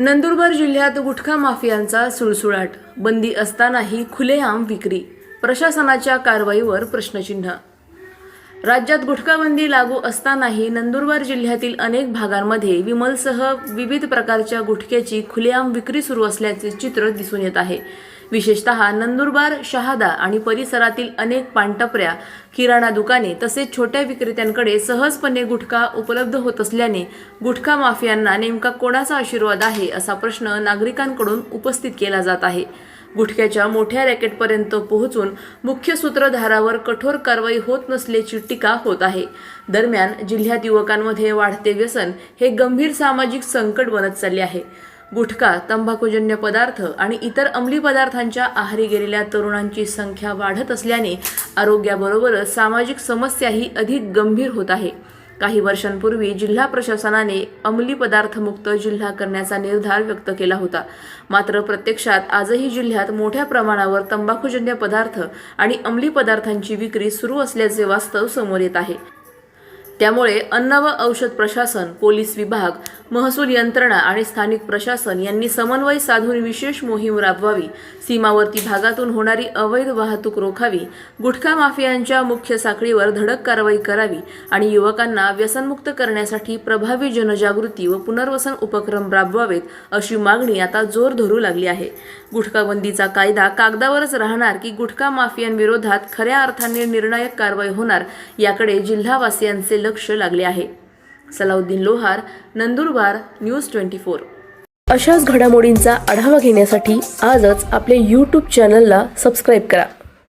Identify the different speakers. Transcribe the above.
Speaker 1: नंदुरबार जिल्ह्यात गुटखा माफियांचा सुळसुळाट, बंदी असतानाही खुलेआम विक्री, प्रशासनाच्या कारवाईवर प्रश्नचिन्ह। राज्यात गुटखाबंदी लागू असतानाही नंदुरबार जिल्ह्यातील अनेक भागांमध्ये विमलसह विविध प्रकारच्या गुटख्याची खुलेआम विक्री सुरू असल्याचे चित्र दिसून येत आहे। विशेषतः नंदुरबार, शहादा आणि परिसरातील अनेक पानटपऱ्या, किराणा दुकाने तसेच छोट्या विक्रेत्यांकडे सहजपणे गुटखा उपलब्ध होत असल्याने गुटखा माफियांना नेमका कोणाचा आशीर्वाद आहे असा प्रश्न नागरिकांकडून उपस्थित केला जात आहे। गुटख्याच्या मोठ्या रॅकेटपर्यंत पोहोचून मुख्य सूत्रधारावर कठोर कारवाई होत नसल्याची टीका होत आहे। दरम्यान जिल्ह्यात युवकांमध्ये वाढते व्यसन हे गंभीर सामाजिक संकट बनत चालले आहे। गुटखा, तंबाखूजन्य पदार्थ आणि इतर अंमली पदार्थांच्या आहारी गेलेल्या तरुणांची संख्या वाढत असल्याने आरोग्याबरोबरच सामाजिक समस्याही अधिक गंभीर होत आहे। काही वर्षांपूर्वी जिल्हा प्रशासनाने अंमली पदार्थमुक्त जिल्हा करण्याचा निर्धार व्यक्त केला होता। मात्र प्रत्यक्षात आजही जिल्ह्यात मोठ्या प्रमाणावर तंबाखूजन्य पदार्थ आणि अंमली पदार्थांची विक्री सुरू असल्याचे वास्तव समोर येत आहे। त्यामुळे अन्न व औषध प्रशासन, पोलीस विभाग, महसूल यंत्रणा आणि स्थानिक प्रशासन यांनी समन्वय साधून विशेष मोहीम राबवावी, सीमावर्ती भागातून होणारी अवैध वाहतूक रोखावी, गुटखा माफियांच्या मुख्य साखळीवर धडक कारवाई करावी आणि युवकांना व्यसनमुक्त करण्यासाठी प्रभावी जनजागृती व पुनर्वसन उपक्रम राबवावेत अशी मागणी आता जोर धरू लागली आहे। गुटखाबंदीचा कायदा कागदावरच राहणार की गुटखा माफियांविरोधात खऱ्या अर्थाने निर्णायक कारवाई होणार याकडे जिल्हावासियांचे लक्ष लागले आहे। सलाउद्दीन लोहार, नंदुरबार, न्यूज 24। अशाच घडामोडींचा आढावा घेण्यासाठी आजच आपले YouTube चॅनलला सबस्क्राईब करा।